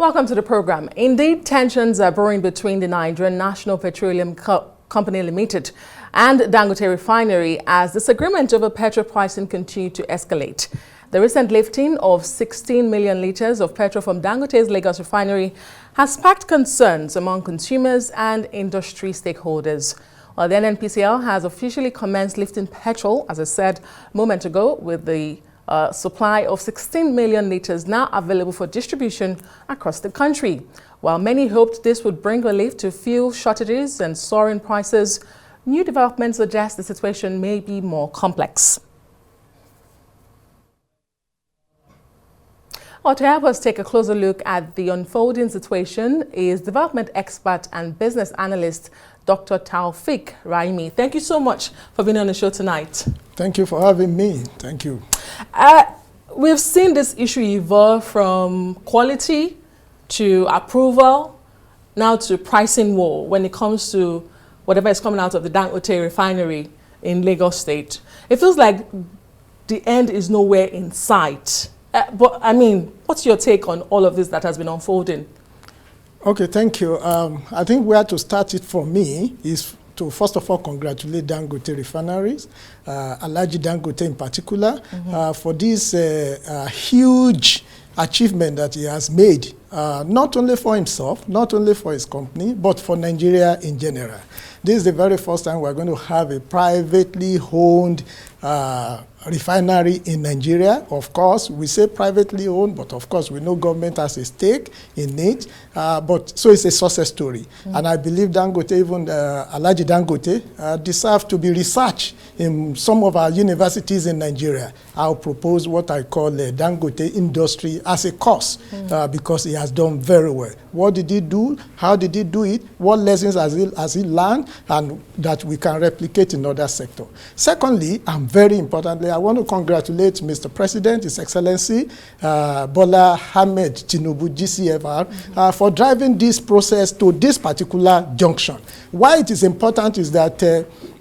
Welcome to the program. Indeed, tensions are brewing between the Nigerian National Petroleum Company Limited and Dangote Refinery as disagreement over petrol pricing continue to escalate. The recent lifting of 16 million litres of petrol from Dangote's Lagos refinery has sparked concerns among consumers and industry stakeholders. While the NNPCL has officially commenced lifting petrol, as I said a moment ago, with the supply of 16 million litres now available for distribution across the country. While many hoped this would bring relief to fuel shortages and soaring prices, new developments suggest the situation may be more complex. Well, to help us take a closer look at the unfolding situation is development expert and business analyst Dr. Taofiq Raimi. Thank you so much for being on the show tonight. Thank you for having me. Thank you. We've seen this issue evolve from quality to approval, now to pricing war when it comes to whatever is coming out of the Dangote Refinery in Lagos State. It feels like the end is nowhere in sight. But I mean, what's your take on all of this that has been unfolding? Okay, thank you. I think where to start it for me is to first of all congratulate Dangote Refineries, Alhaji Dangote in particular, for this huge achievement that he has made, not only for himself, not only for his company, but for Nigeria in general. This is the very first time we're going to have a privately owned refinery in Nigeria. Of course, we say privately owned, but of course we know government has a stake in it. But so it's a success story. And I believe Dangote, even Alhaji Dangote, deserve to be researched in some of our universities in Nigeria. I'll propose what I call the Dangote industry as a course because he has done very well. What did he do? How did he do it? What lessons has he learned? And that we can replicate in other sectors. Secondly, and very importantly, I want to congratulate Mr. President, His Excellency Bola Ahmed Tinubu, GCFR, for driving this process to this particular junction. Why it is important is that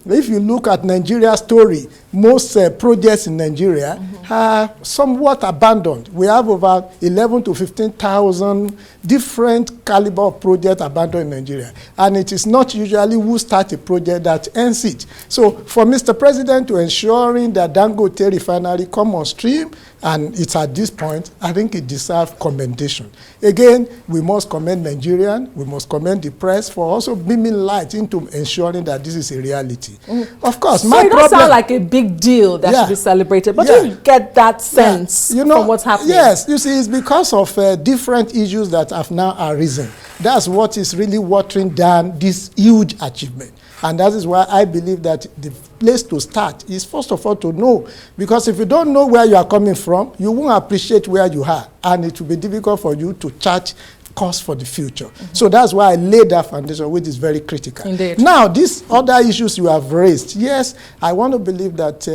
if you look at Nigeria's story, most projects in Nigeria are somewhat abandoned. We have over 11 to 15,000 different caliber of projects abandoned in Nigeria. And it is not usually who start a project that ends it. So for Mr. President to ensuring that Dangote Refinery come on stream, and it's at this point, I think it deserves commendation. Again, we must commend Nigerians, we must commend the press for also beaming light into ensuring that this is a reality. Of course, so it does sound like a big deal that should be celebrated, but you get that sense from what's happening. Yes, you see, it's because of different issues that have now arisen. That's what is really watering down this huge achievement. And that is why I believe that the place to start is first of all to know. Because if you don't know where you are coming from, you won't appreciate where you are. And it will be difficult for you to chart course for the future. So that's why I laid that foundation, which is very critical. Indeed. Now, these other issues you have raised, yes, I want to believe that,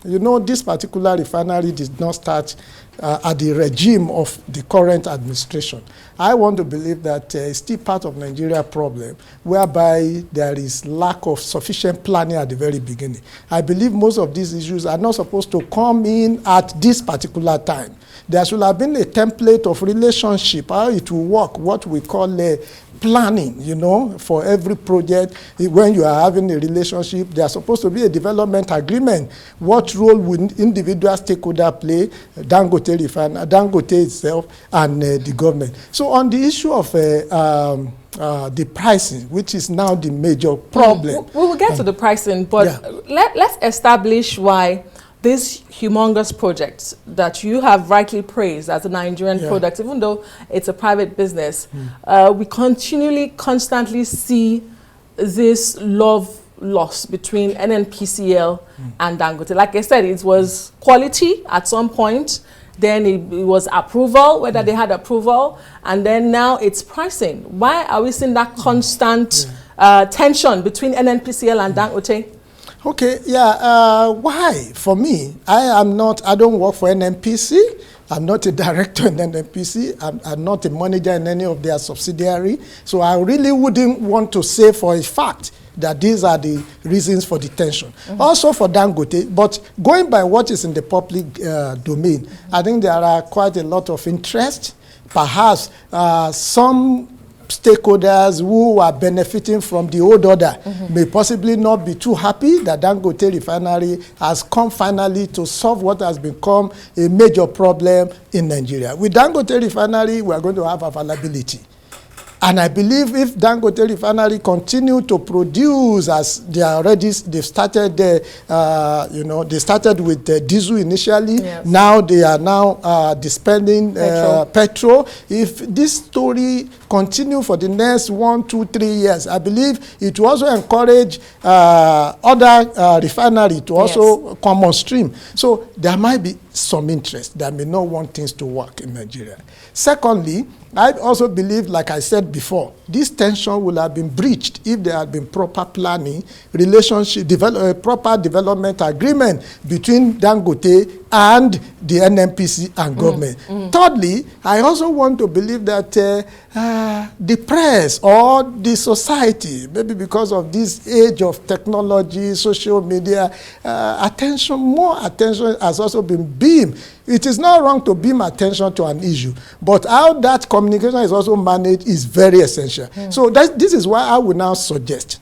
you know, this particular refinery did not start at the regime of the current administration. I want to believe that it's still part of Nigeria problem, whereby there is lack of sufficient planning at the very beginning. I believe most of these issues are not supposed to come in at this particular time. There should have been a template of relationship, how it will work, what we call planning, you know, for every project. When you are having a relationship, there's supposed to be a development agreement. What role would individual stakeholder play, Dangote itself, and the government? So on the issue of the pricing, which is now the major problem. We will get to the pricing, but let's establish why this humongous project that you have rightly praised as a Nigerian product, even though it's a private business, we constantly see this love lost between NNPCL and Dangote. Like I said, it was quality at some point, then it was approval, whether they had approval, and then now it's pricing. Why are we seeing that constant tension between NNPCL and Dangote? Okay, why? For me, I don't work for NNPC. I'm not a director in NNPC. I'm not a manager in any of their subsidiary. So I really wouldn't want to say for a fact that these are the reasons for the tension. Also for Dangote, but going by what is in the public domain, I think there are quite a lot of interest perhaps some stakeholders who are benefiting from the old order may possibly not be too happy that Dangote Refinery has come finally to solve what has become a major problem in Nigeria. With Dangote Refinery, we are going to have availability. And I believe if Dangote Refinery continue to produce as they are already, they've started, they started with diesel initially. Yes. Now they are now dispensing petrol. If this story continue for the next 1, 2, 3 years, I believe it will also encourage other refinery to also come on stream. So there might be some interest that may not want things to work in Nigeria. Secondly, I also believe, like I said before, this tension will have been breached if there had been proper planning, relationship, proper development agreement between Dangote and the NNPC and government. Thirdly, I also want to believe that the press or the society, maybe because of this age of technology, social media, more attention has also been beamed. It is not wrong to beam attention to an issue, but how that communication is also managed is very essential. So this is why I would now suggest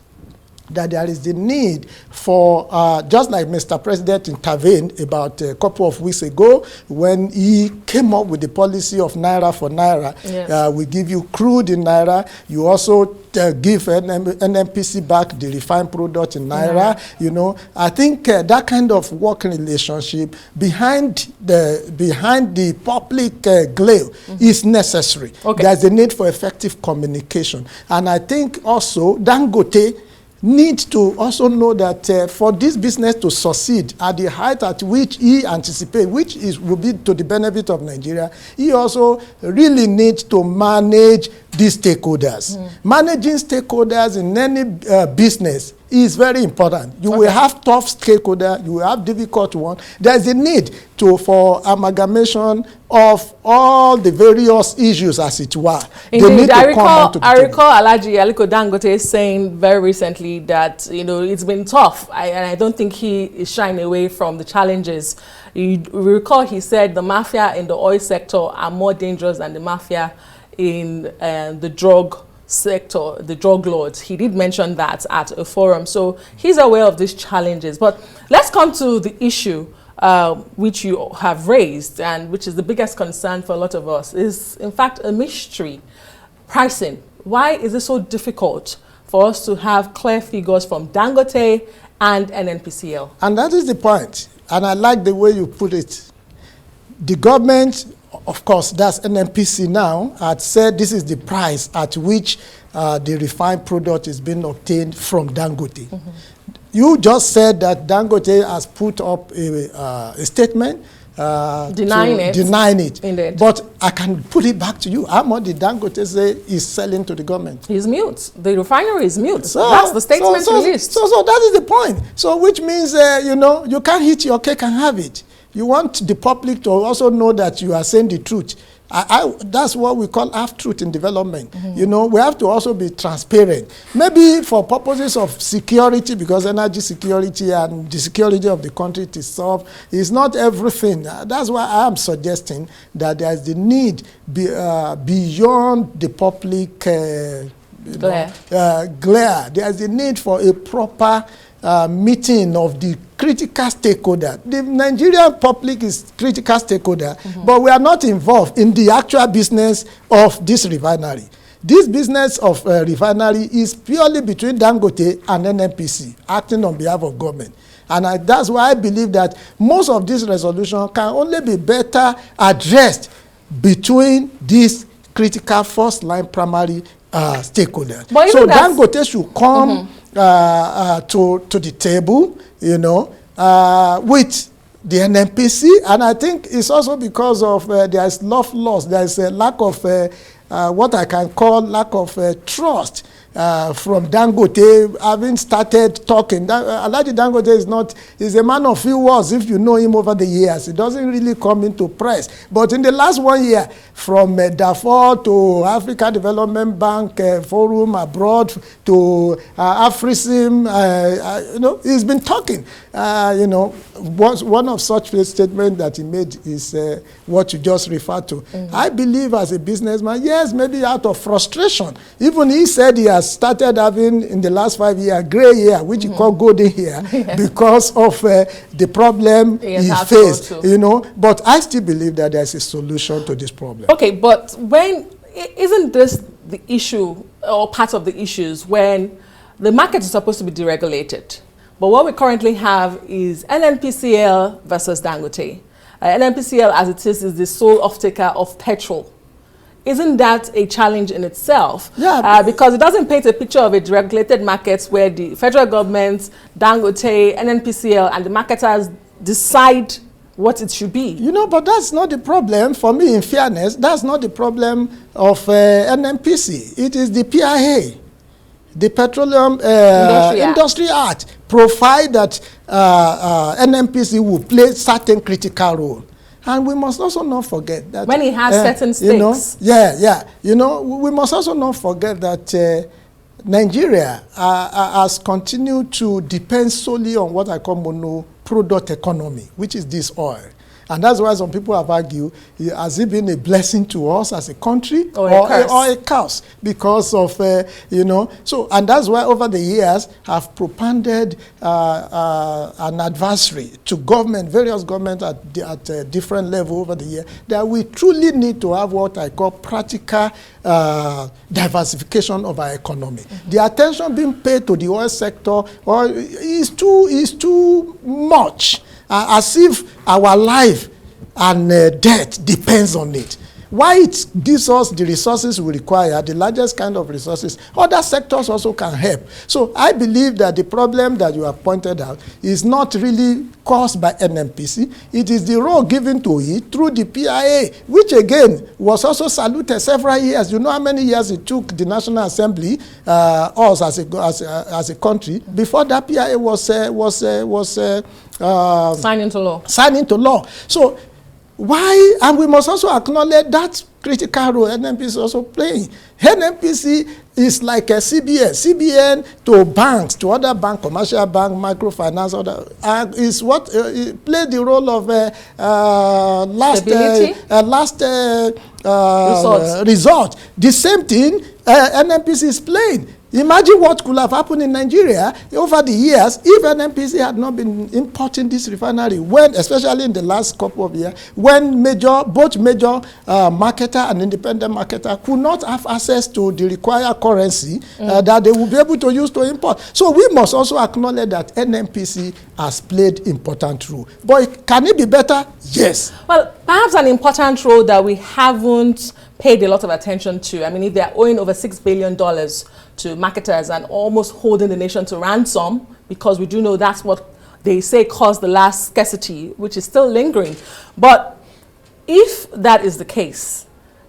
that there is the need for, just like Mr. President intervened about a couple of weeks ago when he came up with the policy of Naira for Naira. Yes. We give you crude in Naira. You also give NNPC back the refined product in Naira. You know, I think that kind of working relationship behind the public glare is necessary. Okay. There's a need for effective communication. And I think also Dangote need to also know that for this business to succeed at the height at which he anticipates, which will be to the benefit of Nigeria, he also really needs to manage these stakeholders. Managing stakeholders in any business is very important. You will have tough stakeholders, you will have difficult ones. There's a need for amalgamation of all the various issues, as it were. Indeed, I recall Alhaji Aliko Dangote saying very recently that, you know, it's been tough, and I don't think he is shying away from the challenges. You recall he said the mafia in the oil sector are more dangerous than the mafia in the drug sector, the drug lords. He did mention that at a forum, so he's aware of these challenges. But let's come to the issue which you have raised, and which is the biggest concern for a lot of us, is in fact a mystery. Pricing. Why is it so difficult for us to have clear figures from Dangote and NNPCL? And that is the point, and I like the way you put it. The government, of course, that's NNPC now, had said this is the price at which the refined product is being obtained from Dangote. You just said that Dangote has put up a statement denying it. Indeed. But I can put it back to you. How much did Dangote say is selling to the government? He's mute. The refinery is mute. So, that's the statement released. So that is the point. So which means, you know, you can't eat your cake and have it. You want the public to also know that you are saying the truth. That's what we call half-truth in development. You know, we have to also be transparent. Maybe for purposes of security, because energy security and the security of the country itself is not everything. That's why I am suggesting that there is the need beyond the public glare. There is the need for a proper meeting of the critical stakeholder. The Nigerian public is critical stakeholder, but we are not involved in the actual business of this refinery. This business of refinery is purely between Dangote and NNPC, acting on behalf of government. And that's why I believe that most of this resolution can only be better addressed between these critical first-line primary stakeholders. So Dangote should come to the table, you know, with the NNPC, and I think it's also because of there is love lost. There is a lack of what I can call lack of trust from Dangote having started talking. Alhaji Dangote is a man of few words if you know him over the years. He doesn't really come into press. But in the last 1 year, from Darfur to Africa Development Bank Forum abroad to AfriSim, he's been talking. One of such statements that he made is what you just referred to. I believe as a businessman, yes, maybe out of frustration. Even he said he has started having, in the last 5 years, gray hair, which he called golden hair, because of the problem he faced. But I still believe that there's a solution to this problem. Okay, but isn't this the issue, or part of the issues, when the market is supposed to be deregulated? But what we currently have is NNPCL versus Dangote. NNPCL, as it is the sole off-taker of petrol. Isn't that a challenge in itself? Yeah. Because it doesn't paint a picture of a deregulated market where the federal government, Dangote, NNPCL, and the marketers decide what it should be. But that's not the problem. For me, in fairness, that's not the problem of NNPC. It is the PIA. The Petroleum Industry Act provide that NNPC will play certain critical role. And we must also not forget that when it has certain stakes. We must also not forget that Nigeria has continued to depend solely on what I call mono-product economy, which is this oil. And that's why some people have argued, has it been a blessing to us as a country or a curse? Because of, and that's why over the years have propanded an adversary to government, various governments at different levels over the year, that we truly need to have what I call practical diversification of our economy. The attention being paid to the oil sector is too much. As if our life and death depends on it. Why it gives us the resources we require, the largest kind of resources, other sectors also can help. So I believe that the problem that you have pointed out is not really caused by NNPC. It is the role given to it through the PIA, which again was also saluted several years. You know how many years it took the National Assembly, us as a country, before that PIA was signed into law. Signed into law. So why, and we must also acknowledge that critical role NNPC is also playing. NNPC is like a CBN to banks, to other banks, commercial bank, microfinance, is what played the role of last resort. The same thing NNPC is playing. Imagine what could have happened in Nigeria over the years if NNPC had not been importing this refinery, especially in the last couple of years, when both major marketer and independent marketer could not have access to the required currency that they would be able to use to import. So we must also acknowledge that NNPC has played important role. But can it be better? Yes. Well, perhaps an important role that we haven't paid a lot of attention to. I mean, if they're owing over $6 billion to marketers and almost holding the nation to ransom, because we do know that's what they say caused the last scarcity, which is still lingering. But if that is the case,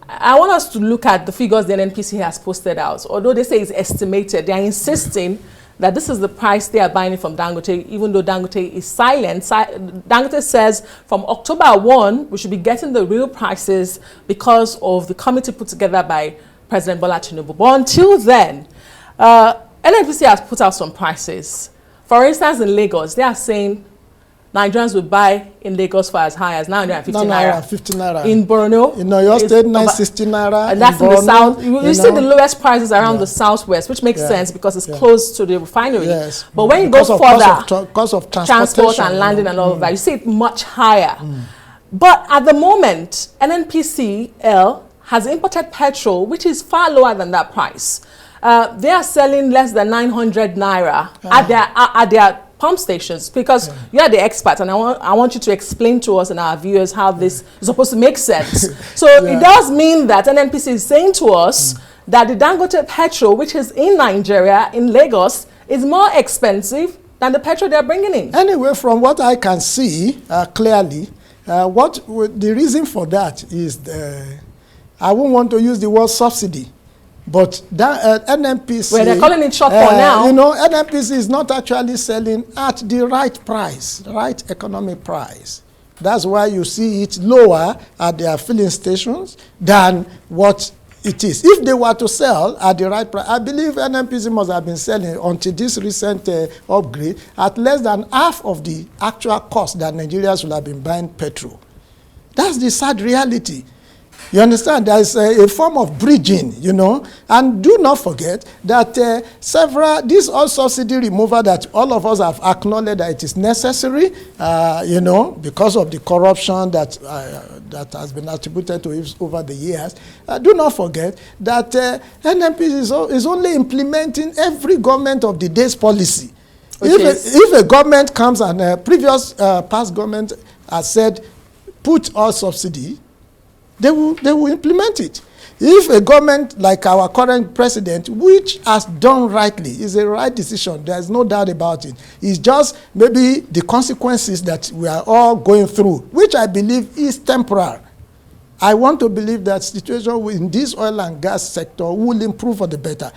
I want us to look at the figures the NNPC has posted out. Although they say it's estimated, they are insisting that this is the price they are buying from Dangote, even though Dangote is silent. Dangote says from October 1, we should be getting the real prices because of the committee put together by President Bola Tinubu. But until then, NNPC has put out some prices. For instance, in Lagos, they are saying Nigerians will buy in Lagos for as high as 950 naira. 50 naira. In Borno, in Oyo State, 960 naira. And that's in the south. You see the lowest prices around the southwest, which makes sense because it's close to the refinery. Yes. But when you go further, cost of transport and landing and all of that, you see it much higher. But at the moment, NNPCL has imported petrol, which is far lower than that price. They are selling less than 900 naira at their pump stations, because you are the expert, and I want you to explain to us and our viewers how this is supposed to make sense. So it does mean that NNPC is saying to us that the Dangote petrol, which is in Nigeria, in Lagos, is more expensive than the petrol they're bringing in. Anyway, from what I can see clearly, the reason for that is I won't want to use the word subsidy, But that, NNPC... Well, they're calling it shortfall now. You know, NNPC is not actually selling at the right price, right economic price. That's why you see it lower at their filling stations than what it is. If they were to sell at the right price, I believe NNPC must have been selling until this recent upgrade at less than half of the actual cost that Nigerians will have been buying petrol. That's the sad reality. You understand? There is a form of bridging, you know. And do not forget that this all subsidy removal that all of us have acknowledged that it is necessary, you know, because of the corruption that has been attributed to it over the years. Do not forget that NNPC is only implementing every government of the day's policy. If a government comes and previous past government has said, put all subsidy, they will implement it. If a government like our current president, which has done rightly, is a right decision, there's no doubt about it. It's just maybe the consequences that we are all going through, which I believe is temporary. I want to believe that situation in this oil and gas sector will improve for the better.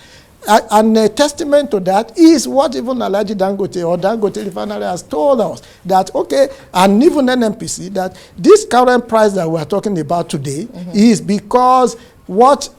And a testament to that is what even Alhaji Dangote or Dangote Refinery has told us, that, okay, and even NNPC, that this current price that we are talking about today is because what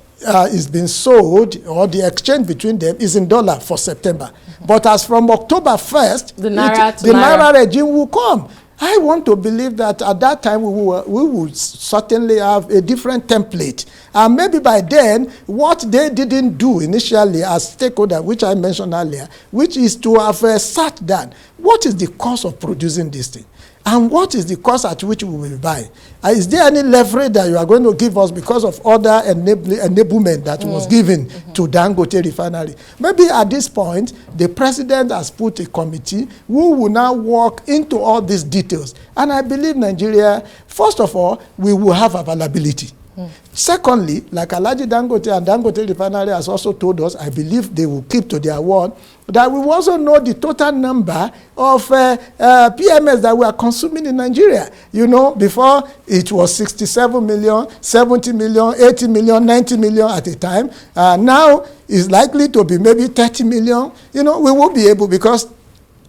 is being sold, or the exchange between them, is in dollar for September. But as from October 1st, the Naira regime will come. I want to believe that at that time we would certainly have a different template. And maybe by then, what they didn't do initially as stakeholders, which I mentioned earlier, which is to have sat down, what is the cost of producing this thing? And what is the cost at which we will buy? Is there any leverage that you are going to give us because of other enablement that was given to Dangote Refinery? Maybe at this point, the president has put a committee who will now walk into all these details. And I believe Nigeria, first of all, we will have availability. Secondly, like Alhaji Dangote and Dangote Refinery has also told us, I believe they will keep to their word, that we will also know the total number of PMS that we are consuming in Nigeria. You know, before it was 67 million, 70 million, 80 million, 90 million at a time. Now it's likely to be maybe 30 million. You know, we will be able, because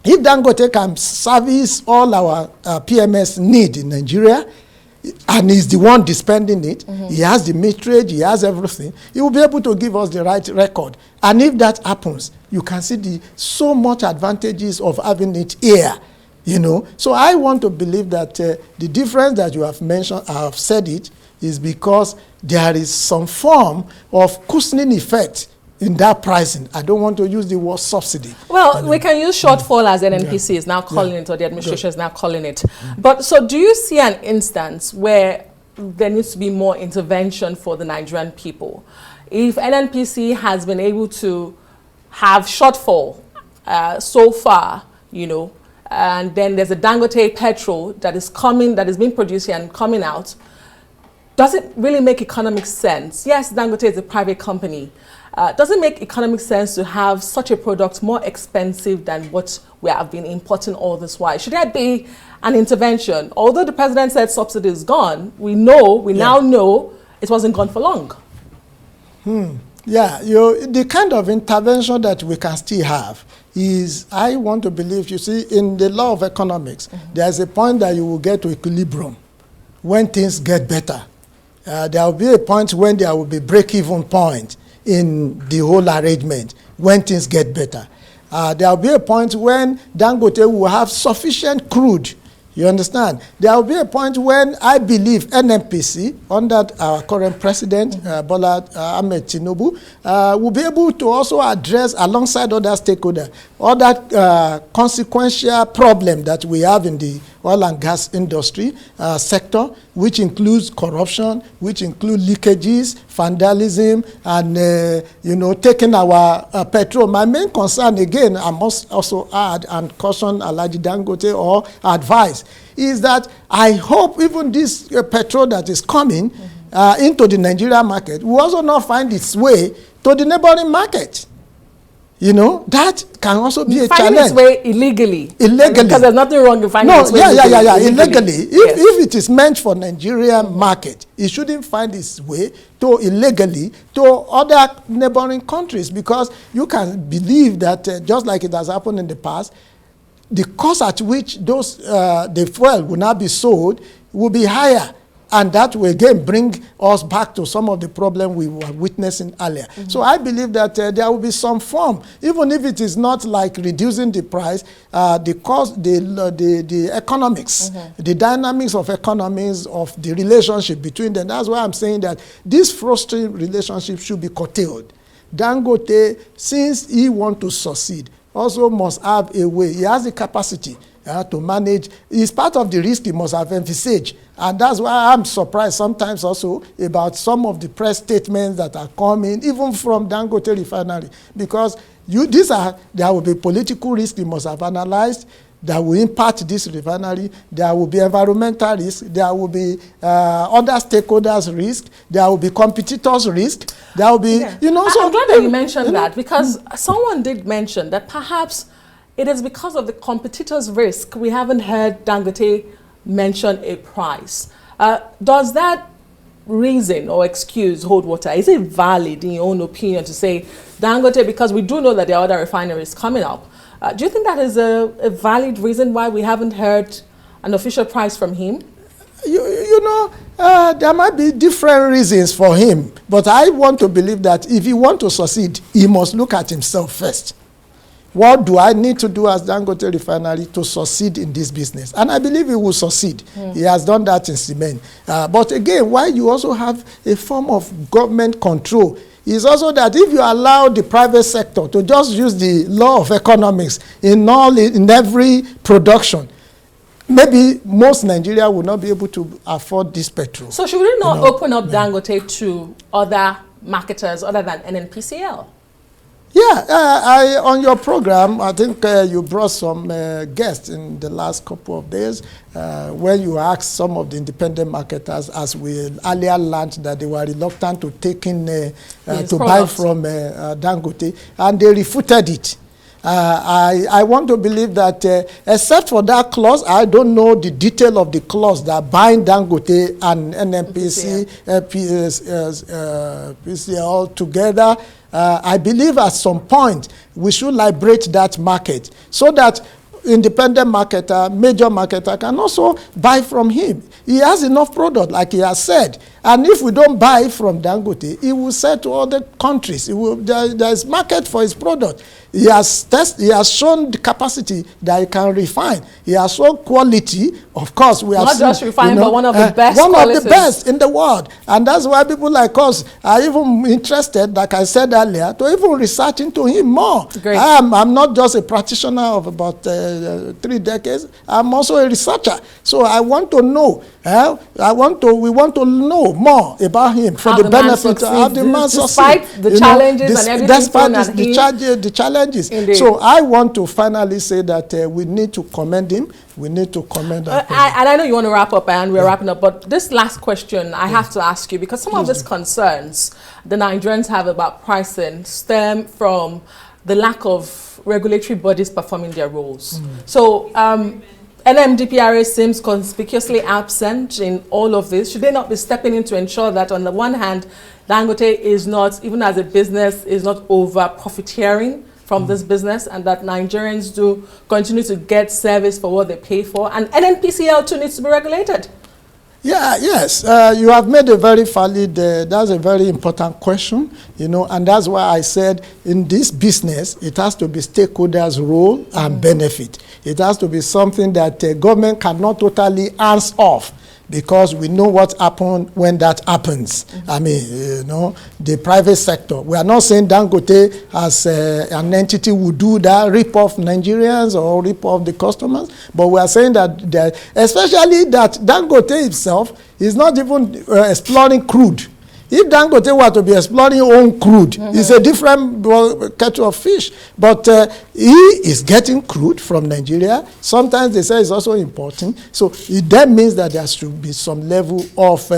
if Dangote can service all our PMS need in Nigeria, and he's the one dispensing it, he has the meterage, he has everything, he will be able to give us the right record. And if that happens, you can see the so much advantages of having it here, you know. So I want to believe that the difference that you have mentioned, I have said it, is because there is some form of cushioning effect in that pricing. I don't want to use the word subsidy. Well, we can use shortfall as NNPC is now calling it, or the administration is now calling it. But so do you see an instance where there needs to be more intervention for the Nigerian people? If NNPC has been able to have shortfall so far, you know, and then there's a Dangote Petrol that is coming, that is being produced here and coming out, does it really make economic sense? Yes, Dangote is a private company. Does it make economic sense to have such a product more expensive than what we have been importing all this while? Should there be an intervention? Although the president said subsidy is gone, we now know it wasn't gone for long. Yeah, the kind of intervention that we can still have is, I want to believe, you see, in the law of economics, there's a point that you will get to equilibrium when things get better. There will be a point when there will be break-even point in the whole arrangement when things get better. There will be a point when Dangote will have sufficient crude. You understand? There will be a point when I believe NNPC, under our current president, Bola Ahmed Tinubu, will be able to also address, alongside other stakeholders, other consequential problem that we have in the oil and gas industry sector, which includes corruption, which include leakages, vandalism, and you know, taking our petrol. My main concern, again, I must also add and caution Alhaji Dangote, or advise, is that I hope even this petrol that is coming into the Nigerian market will also not find its way to the neighboring market. that can also be a finding challenge. its way illegally. Illegally. Because there's nothing wrong in finding its way illegally. If it is meant for Nigerian market, it shouldn't find its way to illegally to other neighboring countries, because you can believe that just like it has happened in the past, the cost at which those the fuel will now be sold will be higher. And that will again bring us back to some of the problem we were witnessing earlier. So I believe that there will be some form, even if it is not like reducing the price, the cost, the economics, the dynamics of economies of the relationship between them. That's why I'm saying that this frustrating relationship should be curtailed. Dangote, since he wants to succeed, also must have a way. He has the capacity to manage. It's part of the risk he must have envisaged. And that's why I'm surprised sometimes also about some of the press statements that are coming, even from Dangote Refinery. Because there will be political risk he must have analyzed that will impact this refinery. There will be environmental risk. There will be other stakeholders' risk. There will be competitors' risk. There will be, I'm glad that you mentioned that, because someone did mention that perhaps it is because of the competitors' risk we haven't heard Dangote mention a price. Does that reason or excuse hold water? Is it valid in your own opinion to say Dangote, because we do know that there are other refineries coming up? Do you think that is a valid reason why we haven't heard an official price from him? There might be different reasons for him, but I want to believe that if he wants to succeed, he must look at himself first. What do I need to do as Dangote Refinery to succeed in this business? And I believe he will succeed. He has done that in cement. But again, why you also have a form of government control is also that if you allow the private sector to just use the law of economics in every production, maybe most Nigeria will not be able to afford this petrol. So should we not open up Dangote to other marketers other than NNPCL? Yeah, on your program, I think you brought some guests in the last couple of days when you asked some of the independent marketers, as we earlier learned, that they were reluctant to take in to buy from Dangote, and they refuted it. I want to believe that except for that clause, I don't know the detail of the clause that bind Dangote and NNPC, PCL together. I believe at some point we should liberate that market so that independent marketer, major marketer can also buy from him. He has enough product, like he has said. And if we don't buy from Dangote, he will sell to other countries. There is market for his product. He has shown the capacity that he can refine. He has shown quality. Of course, we have not just refine, but one of the best qualities. One of the best in the world. And that's why people like us are even interested, like I said earlier, to even research into him more. Great. I'm not just a practitioner of about 3 decades. I'm also a researcher. So I want to know. We want to know more about him for the benefit of how the man succeeds. Despite the challenges and everything. Despite the challenges. Indeed. So I want to finally say that we need to commend him. We need to commend him. And I know you want to wrap up, and we're wrapping up, but this last question I have to ask you, because some of these concerns the Nigerians have about pricing stem from the lack of regulatory bodies performing their roles. So NMDPRA seems conspicuously absent in all of this. Should they not be stepping in to ensure that, on the one hand, Dangote is not, even as a business, is not over profiteering from this business, and that Nigerians do continue to get service for what they pay for, and NNPCL too needs to be regulated? Yes, you have made a very valid, that's a very important question, and that's why I said in this business, it has to be stakeholders' role and benefit. It has to be something that government cannot totally hands off, because we know what happens when that happens. I mean, the private sector. We are not saying Dangote as an entity would do that, rip off Nigerians or rip off the customers, but we are saying that especially that Dangote itself is not even exploring crude. If Dangote were to be exploring own crude, it's a different kettle of fish. But he is getting crude from Nigeria. Sometimes they say it's also important. So it then means that there should be some level of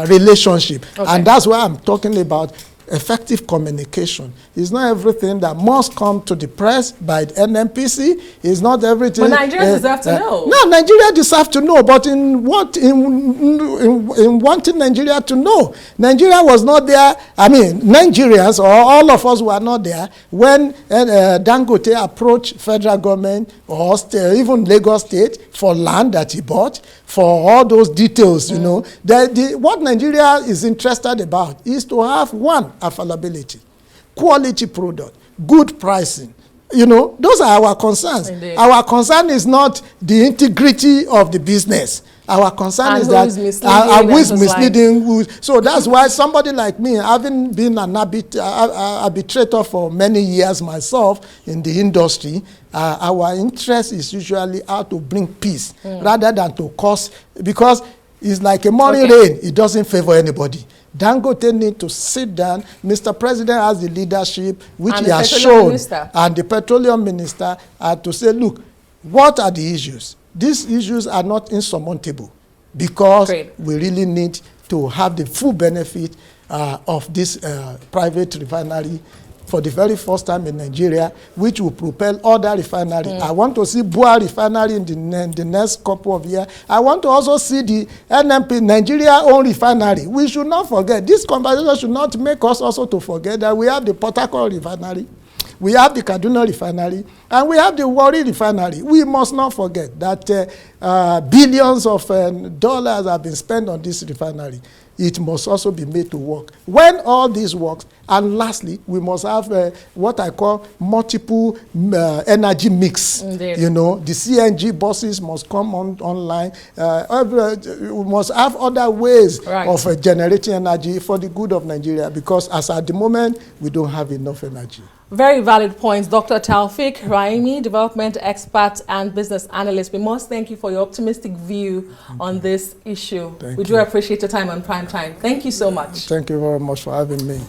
relationship. Okay. And that's why I'm talking about effective communication. It's not everything that must come to the press by the NNPC. It's not everything. But Nigerians deserve to know. No, Nigeria deserve to know. But in wanting Nigeria to know, Nigeria was not there. I mean, Nigerians or all of us were not there when Dangote approached federal government or even Lagos State for land that he bought, for all those details, you know. What Nigeria is interested about is to have, one, availability, quality product, good pricing. You know, those are our concerns. Indeed. Our concern is not the integrity of the business. Our concern is that who is misleading. So that's why somebody like me, having been an arbitrator for many years myself in the industry, our interest is usually how to bring peace rather than to cause, because it's like a morning rain. It doesn't favor anybody. Dangote need to sit down. Mr. President has the leadership, which he has shown, and the petroleum minister to say, look, what are the issues? These issues are not insurmountable, because we really need to have the full benefit of this private refinery for the very first time in Nigeria, which will propel other refineries. I want to see Bua Refinery in the next couple of years. I want to also see the NNP, Nigeria-owned refinery. We should not forget, this conversation should not make us also to forget that we have the Port Harcourt Refinery, we have the Kaduna Refinery, and we have the Warri Refinery. We must not forget that billions of dollars have been spent on this refinery. It must also be made to work. When all this works, and lastly, we must have what I call multiple energy mix. Indeed. You know, the CNG buses must come online. We must have other ways of generating energy for the good of Nigeria, because as at the moment, we don't have enough energy. Very valid points. Dr. Taofiq, Raimi, development expert and business analyst, we must thank you for your optimistic view on this issue. We do appreciate your time on Prime Time. Thank you so much. Thank you very much for having me.